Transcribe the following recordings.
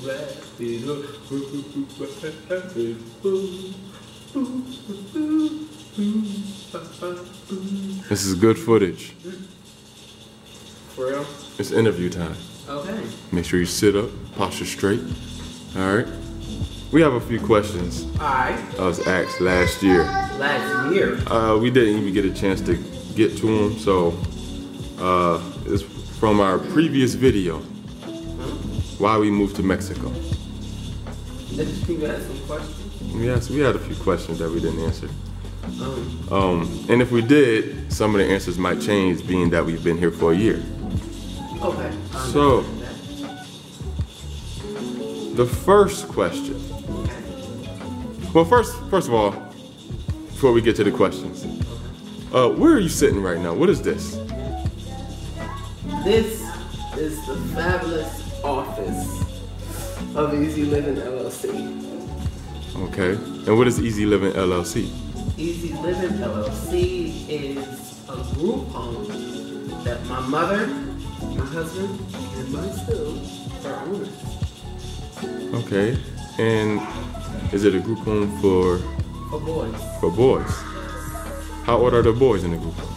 This is good footage. For real? It's interview time. Okay. Make sure you sit up, posture straight. All right. We have a few questions. All right. I was asked last year. Last year? We didn't even get a chance to get to them, so it's from our previous video. Why we moved to Mexico. Did you have some questions? Yes, we had a few questions that we didn't answer. And if we did, some of the answers might change, being that we've been here for a year. Okay. So, the first question. Well, first of all, before we get to the questions, where are you sitting right now? What is this? This is the fabulous office of Easy Living LLC. Okay. And what is Easy Living LLC? Easy Living LLC is a group home that my mother, my husband, and myself are owners. Okay. And is it a group home for boys? For boys. How old are the boys in the group home?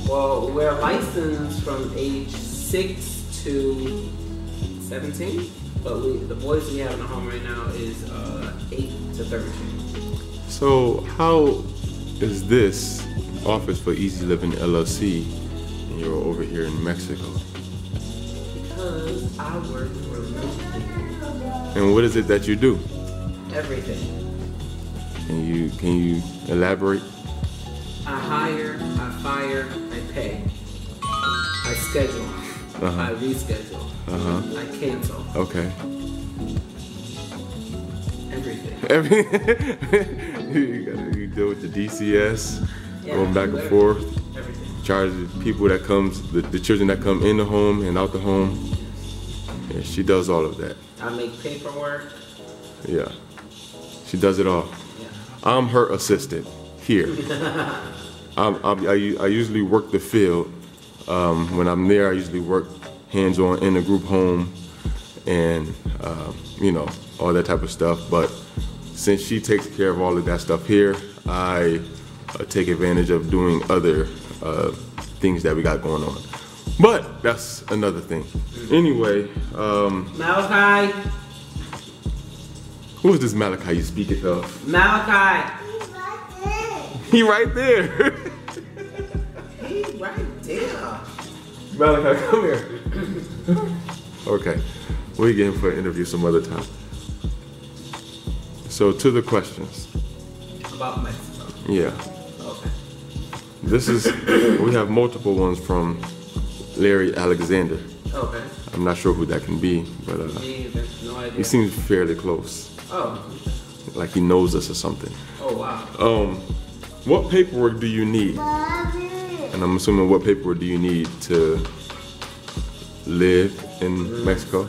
Well, we're licensed from age 6 to 17, but the boys we have in the home right now is 8 to 13. So how is this office for Easy Living LLC and you're over here in Mexico? Because I work remotely. And what is it that you do? Everything. Can you elaborate? I hire, I fire, I pay. I schedule. I reschedule. I cancel. Okay. Everything. You deal with the DCS, going back and everything. forth. Everything. Charge the people that comes, the children that come in the home and out the home. Yeah, she does all of that. I make paperwork. Yeah. She does it all. Yeah. I'm her assistant here. I usually work the field. When I'm there, I usually work hands-on in the group home and, you know, all that type of stuff. But since she takes care of all of that stuff here, I take advantage of doing other things that we got going on. But that's another thing. Anyway, Malachi. who is this Malachi you speaking of? Malachi. He right there. He's right there. Malachi, come here. Okay, we'll get him for an interview some other time. So to the questions. About Mexico. Yeah. Okay. This is, we have multiple ones from Larry Alexander. Okay. I'm not sure who that can be, but Me, there's no idea. he seems fairly close. Oh. Like he knows us or something. Oh wow. What paperwork do you need? And I'm assuming what paperwork do you need to live in Mexico?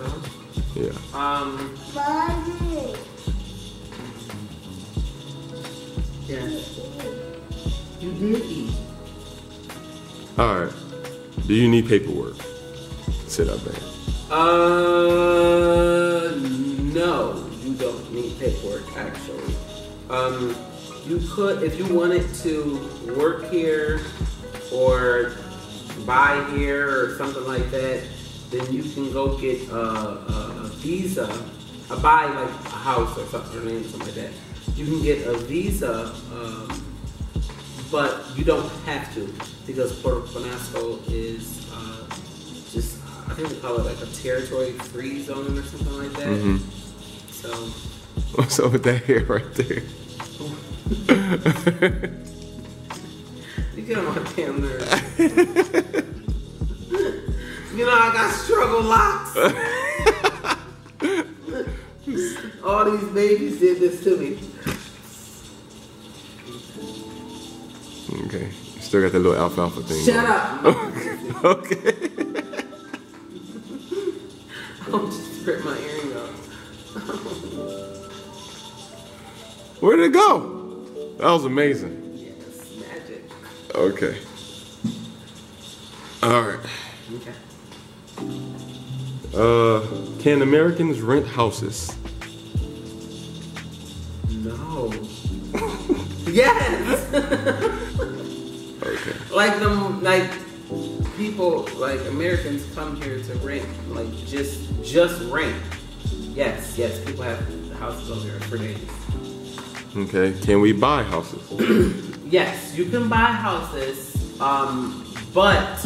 Yeah. Yeah. You did eat. All right. Do you need paperwork? Sit up there. No, you don't need paperwork actually. You could, if you wanted to work here or buy here or something like that, then you can go get a visa, buy like a house or something, or something like that. You can get a visa, but you don't have to, because Puerto Penasco is just, I think they call it like a territory-free zone or something like that. So. What's up with that hair right there? You get on my damn nerves. You know I got struggle locks. All these babies did this to me. Okay. You still got that little alfalfa thing. Shut up. Okay. I'll just rip my earring off. Where'd it go? That was amazing. Yes, magic. Okay. All right. Okay. Can Americans rent houses? No. Yes. Okay. Like people, like Americans come here to rent, like just rent. Yes, people have houses over here for days. Okay. Can we buy houses? Yes, you can buy houses, but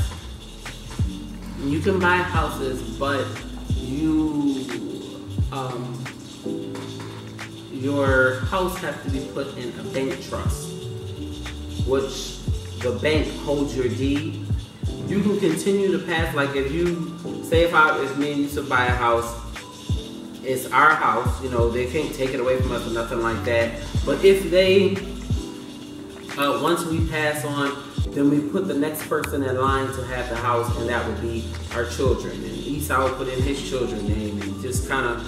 your house have to be put in a bank trust, which the bank holds your deed. You can continue to pass, like if you, say if me and you to buy a house, it's our house, you know, they can't take it away from us or nothing like that. But if they, once we pass on, then we put the next person in line to have the house, and that would be our children. And Esau would put in his children's name and just kind of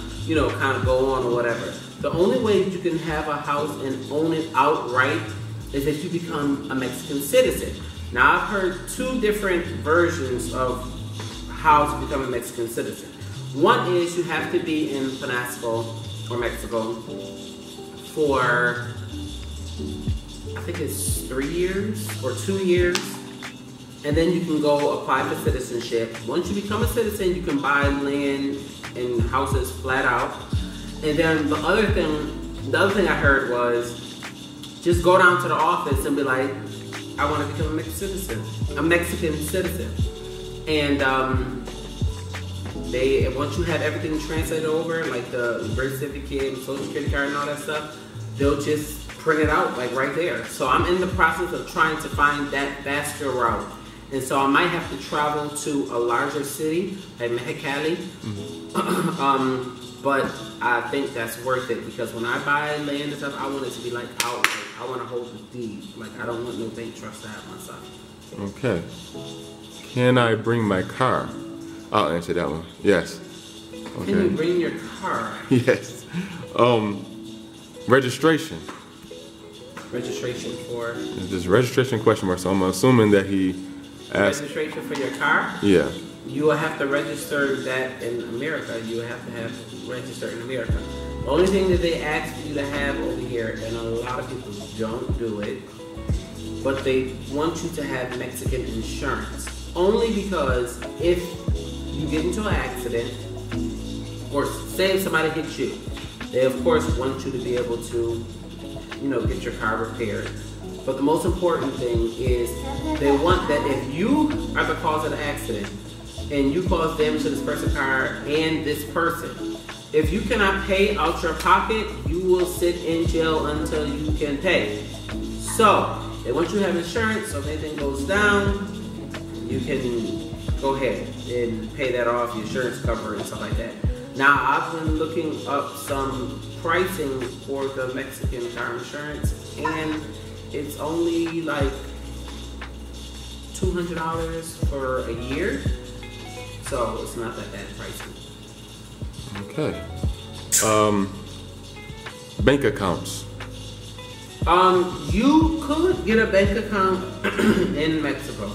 go on or whatever. The only way you can have a house and own it outright is if you become a Mexican citizen. Now, I've heard two different versions of how to become a Mexican citizen. One is you have to be in Penasco or Mexico for, I think it's 3 years or 2 years, and then you can go apply for citizenship. Once you become a citizen, you can buy land and houses flat out. And then the other thing I heard was just go down to the office and be like, I want to become a Mexican citizen. And once you have everything translated over, like the birth certificate, social security card, and all that stuff, they'll just print it out like right there. So I'm in the process of trying to find that faster route. And so I might have to travel to a larger city, like Mexicali. But I think that's worth it, because when I buy land and stuff, I want it to be like outright. I want to hold the deed. Like, I don't want no bank trust to have myself. Okay. Can I bring my car? I'll answer that one. Yes. Okay. Can you bring your car? Yes. Registration. Registration for? This registration question mark. So I'm assuming that he asked. Registration for your car? Yeah. You will have to register that in America. You will have to have registered in America. The only thing that they ask you to have over here, and a lot of people don't do it, but they want you to have Mexican insurance. Only because if you get into an accident, or say if somebody hits you, they of course want you to be able to, get your car repaired. But the most important thing is they want that if you are the cause of the accident and you cause damage to this person's car and this person, if you cannot pay out your pocket, you will sit in jail until you can pay. So they want you to have insurance, so if anything goes down, you can go ahead and pay that off, your insurance cover and stuff like that. Now, I've been looking up some pricing for the Mexican car insurance, and it's only like $200 for a year, so it's not that bad pricing. Okay. Bank accounts. You could get a bank account in Mexico.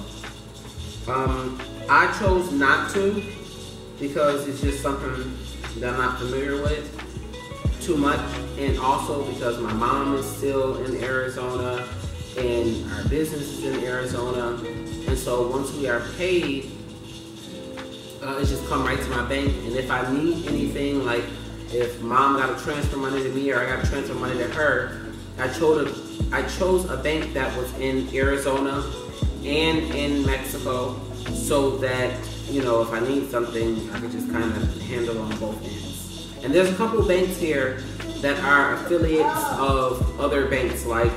I chose not to because it's just something that I'm not familiar with too much, and also because my mom is still in Arizona and our business is in Arizona, and so once we are paid, it's just come right to my bank. And if I need anything, like if mom got to transfer money to me or I got to transfer money to her, I chose a bank that was in Arizona and in Mexico, so that if I need something, I could just kind of handle on both ends. And there's a couple banks here that are affiliates of other banks, like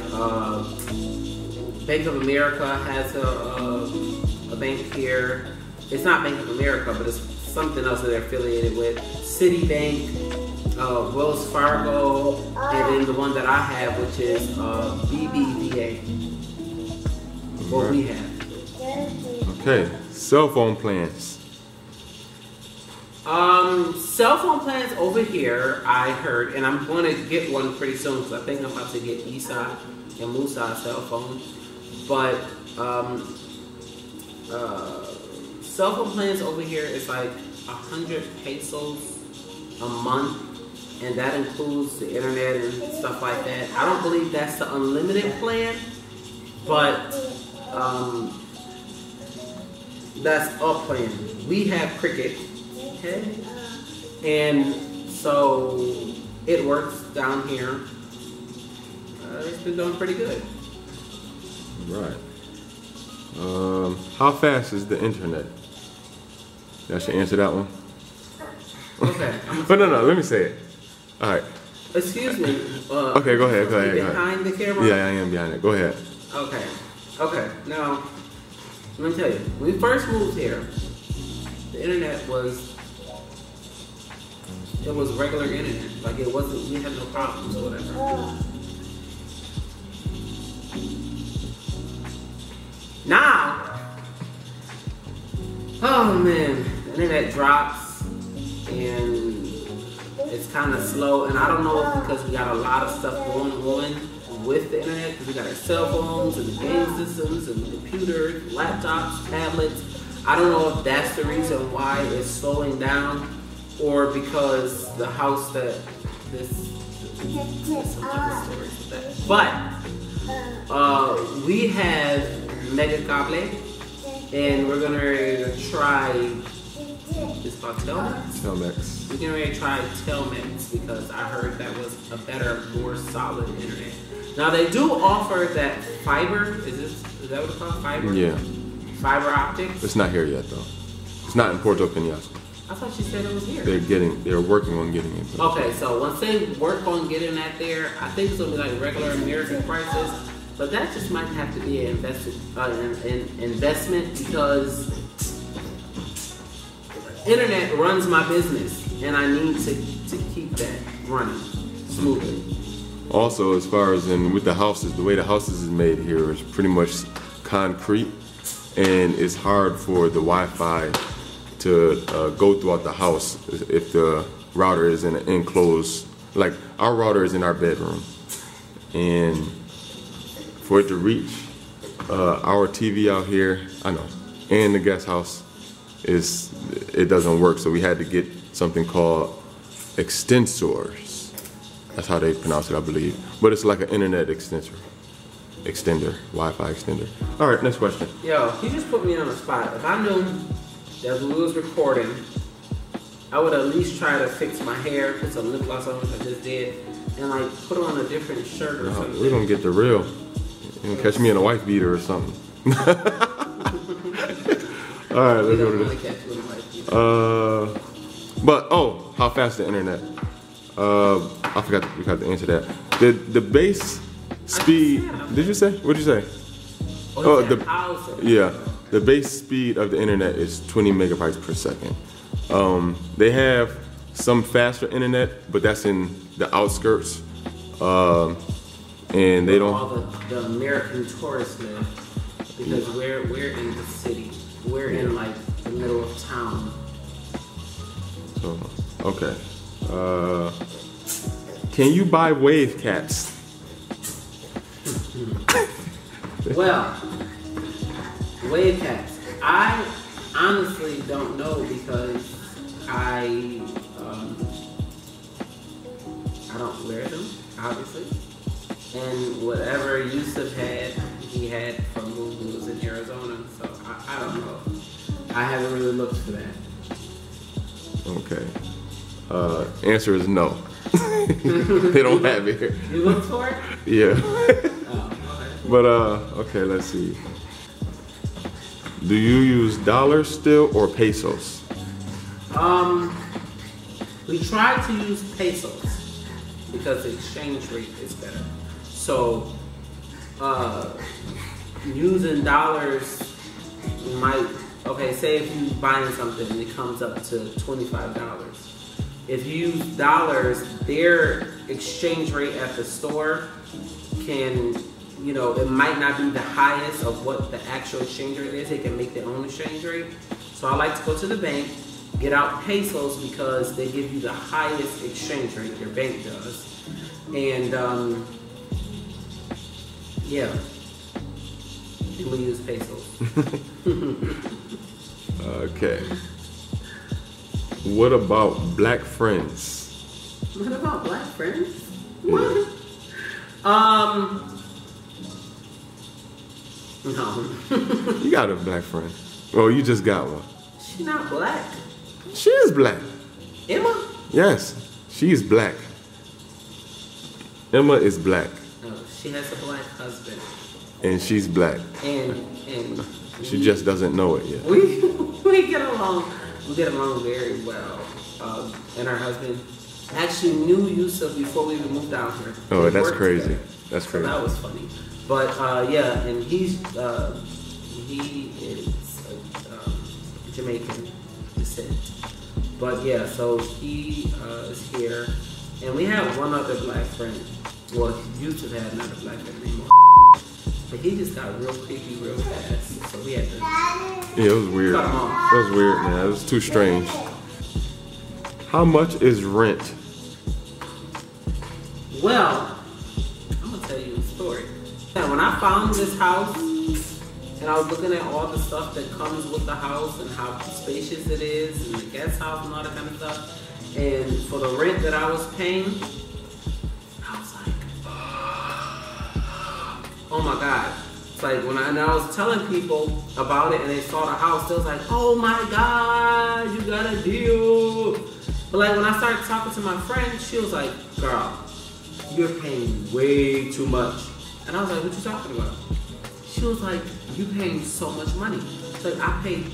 Bank of America has a bank here. It's not Bank of America, but it's something else that they're affiliated with. Citibank, Wells Fargo, and then the one that I have, which is BBVA. What we have. Okay, cell phone plans. Cell phone plans over here, I heard, and I'm going to get one pretty soon because I think I'm about to get Isa and Musa a cell phone. But cell phone plans over here is like 100 pesos a month, and that includes the internet and stuff like that. I don't believe that's the unlimited plan, but that's a plan. We have Cricket, okay, and so it works down here. It's been doing pretty good. Right. How fast is the internet? I should answer that one. Okay. But no, let me say it. All right. Excuse me. Okay, go ahead. Behind the camera? Yeah, I am behind it. Go ahead. Okay. Now, let me tell you. When we first moved here, the internet was regular internet. Like it wasn't. We had no problems or whatever. Now, oh man, the internet drops and it's kind of slow. And I don't know if because we got a lot of stuff going on with the internet, because we got our cell phones and the game systems and computers, laptops, tablets. I don't know if that's the reason why it's slowing down, or because the house that but we have Mega Cable, and we're gonna try. It's called Telmex. Telmex. We're gonna really try Telmex because I heard that was a better, more solid internet. Now they do offer that fiber. Is that what it's called? Fiber. Yeah. Fiber optics. It's not here yet though. It's not in Puerto Peñasco. I thought you said it was here. They're working on getting it. Okay, so once they work on getting that there, I think it's gonna be like regular American prices. But that just might have to be an investment because internet runs my business, and I need to keep that running smoothly. Also, as far as with the houses, the way the houses is made here is pretty much concrete, and it's hard for the Wi-Fi to go throughout the house if the router is in an enclosed. Like our router is in our bedroom, and for it to reach our TV out here, and the guest house, it doesn't work. So we had to get something called extensors. That's how they pronounce it, I believe. But it's like an internet extender, Wi-Fi extender. All right, next question. Yo, you just put me on the spot. If I knew that we was recording, I would at least try to fix my hair, put some lip gloss on, which I just did, and like put on a different shirt or something. We're gonna get the real. You can catch me in a wife beater or something. All right, let's go to this. But how fast the internet? I forgot we got to answer that. The base speed. Did you say? What did you say? The base speed of the internet is 20 megabytes per second. They have some faster internet, but that's in the outskirts. And they don't. All the American tourists live because we're in the city. We're in like the middle of town. So okay. Can you buy wave caps? Well, wave caps. I honestly don't know because I don't wear them, obviously. And whatever Yusuf had, he had from when he was in Arizona. So I don't know. I haven't really looked for that. Okay. Answer is no. They don't have it here. You looked for it? Yeah. Okay. But okay, let's see. Do you use dollars still or pesos? We try to use pesos because the exchange rate is better. So, using dollars might, say if you're buying something and it comes up to $25. If you use dollars, their exchange rate at the store can, it might not be the highest of what the actual exchange rate is. They can make their own exchange rate. So I like to go to the bank, get out pesos because they give you the highest exchange rate, your bank does. And, yeah, and we use pesos. Okay. What about black friends? What about black friends? Yeah. What? No. You got a black friend. Oh, you just got one. She's not black. She is black. Emma? Yes, she is black. Emma is black. No, she has a black husband. And she's black. And She just doesn't know it yet. we get along. We get along very well. And her husband actually knew Yusuf before we even moved down here. Oh, They that's worked crazy. together. That's So crazy. that was funny. But yeah, and he is Jamaican descent. But yeah, so he is here, and we have one other black friend. Well, he used to have another black friend named but he just got real creepy real fast. So we had to Yeah, it was weird. cut him off. That was weird, man. It was too strange. How much is rent? Well, I'm gonna tell you a story. And when I found this house, and I was looking at all the stuff that comes with the house and how spacious it is, and the guest house and all that kind of stuff, and for the rent that I was paying, I was like, oh my God. It's like when I was telling people about it and they saw the house, they was like, oh my God, you got a deal. But like when I started talking to my friend, she was like, girl, you're paying way too much. And I was like, what you talking about? She was like, you paying so much money. It's like, I paid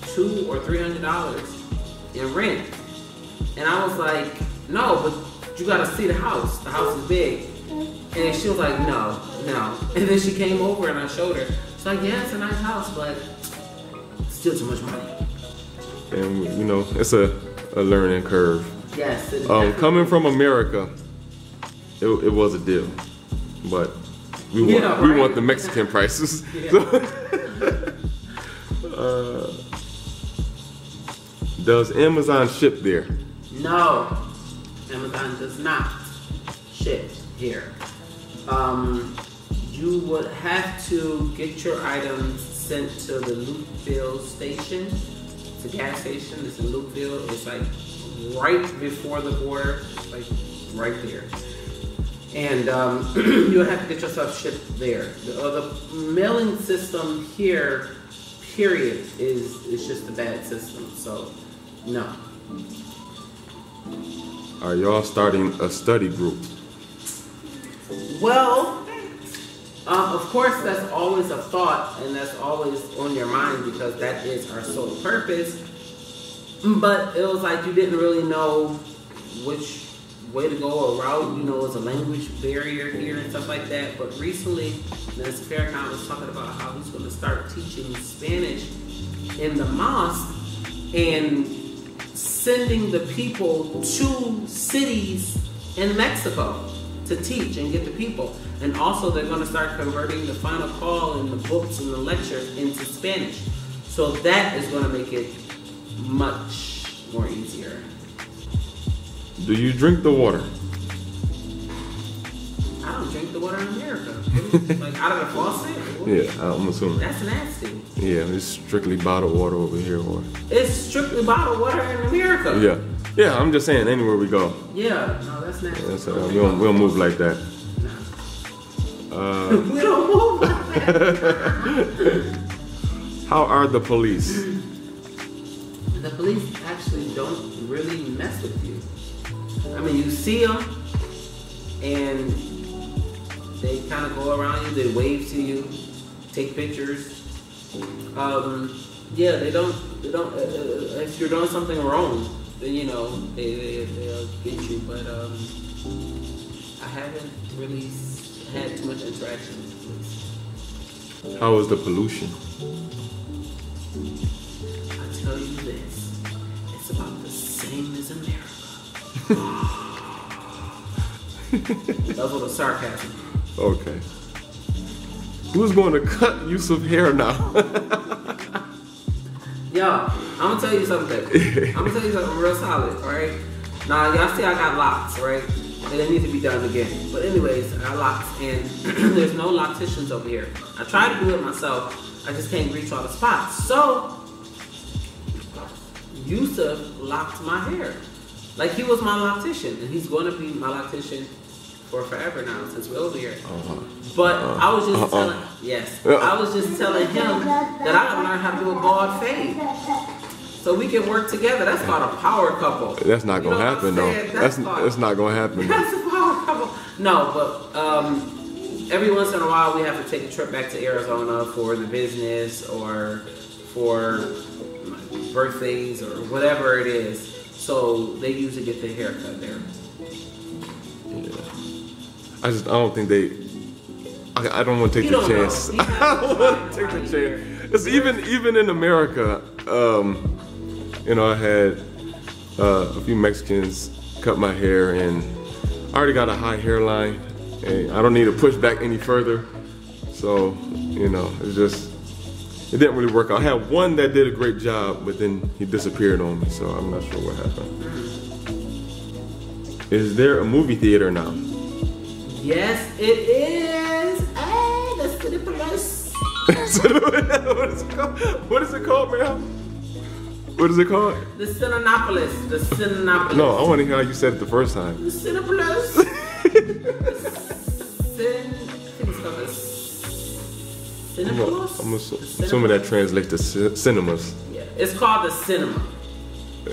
$200 or $300 in rent. And I was like, no, but you gotta see the house. The house is big. And she was like, no. And then she came over and I showed her. She's like, yeah, it's a nice house, but it's still too much money. And you know, it's a learning curve. Yes. It is Coming from America, it was a deal, but we want the Mexican prices. Yeah. So, does Amazon ship there? No, Amazon does not ship here. You would have to get your items sent to the Lukeville station. It's a gas station. It's in Lukeville. It's like right before the border, like right there. And you'll have to get your stuff shipped there. The mailing system here, period, is just a bad system. So, no. Are y'all starting a study group? Well, of course, that's always a thought, and that's always on your mind because that is our sole purpose. But it was like you didn't really know which way to go or route. You know, there's a language barrier here and stuff like that. But recently, Mr. Farrakhan was talking about how he's going to start teaching Spanish in the mosque and sending the people to cities in Mexico to teach and get the people. And also they're going to start converting the final call and the books and the lectures into Spanish. So that is going to make it much more easier. Do you drink the water? I don't drink the water in America. Like out of the faucet? Yeah, I'm assuming. That's nasty. Yeah, it's strictly bottled water over here. Or... It's strictly bottled water in America. Yeah, I'm just saying anywhere we go. Yeah, no, that's nasty. We don't move like that. We don't move like that. How are the police? The police actually don't really mess with you. I mean, you see them, and they kind of go around you. They wave to you, take picters. Yeah, they don't. If you're doing something wrong, then you know they'll get you. But I haven't really had too much interaction with the police. How is the pollution? I tell you this, it's about the same as America. That's what a sarcasm. Okay. Who's going to cut Yusuf hair now? Yo, I'm gonna tell you something. I'm gonna tell you something real solid, alright? Now, y'all see I got locks, right? And they need to be done again. But anyways, I got locks, and there's no locticians over here. I tried to do it myself. I just can't reach all the spots. So, Yusuf locked my hair. Like, he was my loctician, and he's going to be my loctician for forever now since we're over here. But I was just telling, I was just telling him that I gotta learn how to do a bald fade, so we can work together. That's called a power couple. That's not gonna happen though. That's not gonna happen. That's a power couple. No, but every once in a while we have to take a trip back to Arizona for the business or for birthdays or whatever it is. So they usually get their haircut there. Yeah. I don't think they. I don't want to take the chance. I don't want to take the chance. It's even in America. You know, I had a few Mexicans cut my hair, and I already got a high hairline, and I don't need to push back any further. So, you know, it didn't really work out. I had one that did a great job, but then he disappeared on me, so I'm not sure what happened. Is there a movie theater now? Yes, it is. Hey, the City Police. What is it called, man? What is it called? The Cinepolis. The Cinepolis. No, I want to hear how you said it the first time. The Cinepolis. I'm assuming that translates to cinemas. Yeah, it's called the cinema.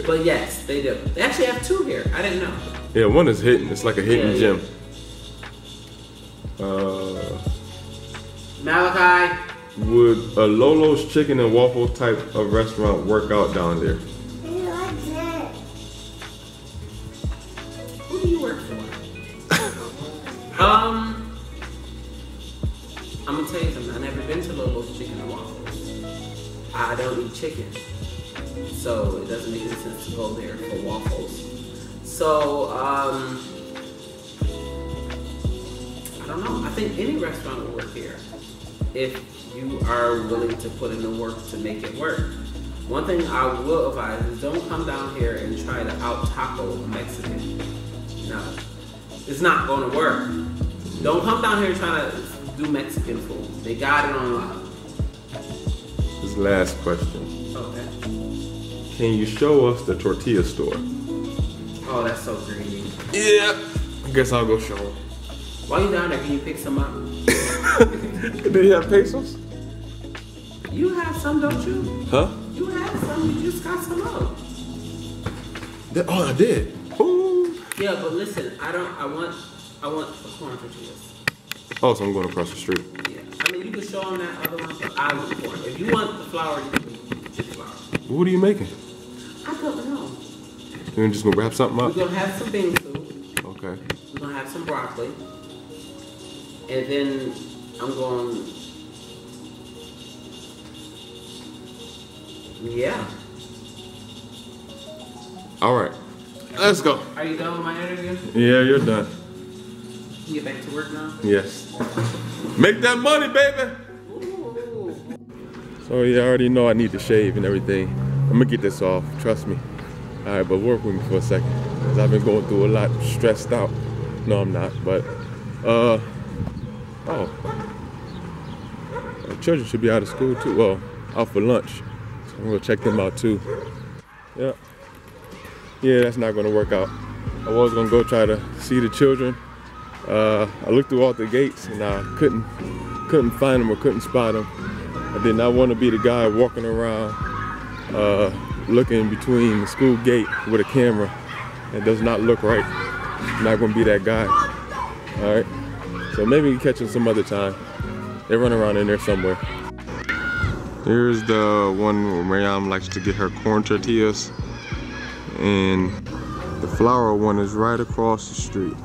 But yes, they do. They actually have two here. I didn't know. Yeah, one is hidden. It's like a hidden gem. Malachi. Would a Lolo's Chicken and Waffle type of restaurant work out down there? Who do you work for? I'm gonna tell you something. I've never been to Lolo's Chicken and Waffles. I don't eat chicken, so it doesn't make any sense to go there for waffles. So I don't know. I think any restaurant will work here if you are willing to put in the work to make it work. One thing I will advise is don't come down here and try to out taco a Mexican. No, it's not going to work. Don't come down here trying to do Mexican food. They got it on lock. This last question. Okay. Can you show us the tortilla store? Oh, that's so greedy. Yeah. I guess I'll go show them. While you down there, can you pick some up? Do you have pesos? You have some, don't you? Huh? You have some. You just got some out. Oh, I did. Ooh. Yeah, but listen, I want corn tortillas. Oh, so I'm going across the street. Yeah. I mean, you can show them that other one, but I want corn. If you want the flour, you can get the flour. What are you making? I don't know. You're just going to wrap something up? We're going to have some bean soup. Okay. We're going to have some broccoli. And then I'm going... Yeah. All right. Let's go. Are you done with my interview? Yeah, you're done. You get back to work now? Yes. Make that money, baby. Ooh. So yeah, I already know I need to shave and everything. I'm gonna get this off, trust me. All right, but work with me for a second, because I've been going through a lot, stressed out. No, I'm not, but, the children should be out of school too. Well, out for lunch. So I'm gonna check them out too. Yeah. Yeah, that's not gonna work out. I was gonna go try to see the children. I looked through all the gates and I couldn't find them or couldn't spot them. I did not want to be the guy walking around looking between the school gate with a camera. It does not look right. I'm not going to be that guy. All right. So maybe we can catch them some other time. They run around in there somewhere. Here's the one where Maryam likes to get her corn tortillas, and the flour one is right across the street.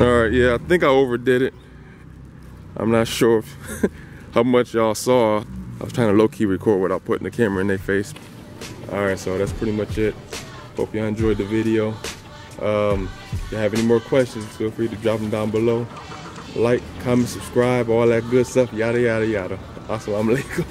All right, yeah, I think I overdid it. I'm not sure if, how much y'all saw. I was trying to low-key record without putting the camera in their face. All right, so that's pretty much it. Hope y'all enjoyed the video. If you have any more questions, feel free to drop them down below. Like, comment, subscribe, all that good stuff, yada, yada, yada. Assalamu alaikum.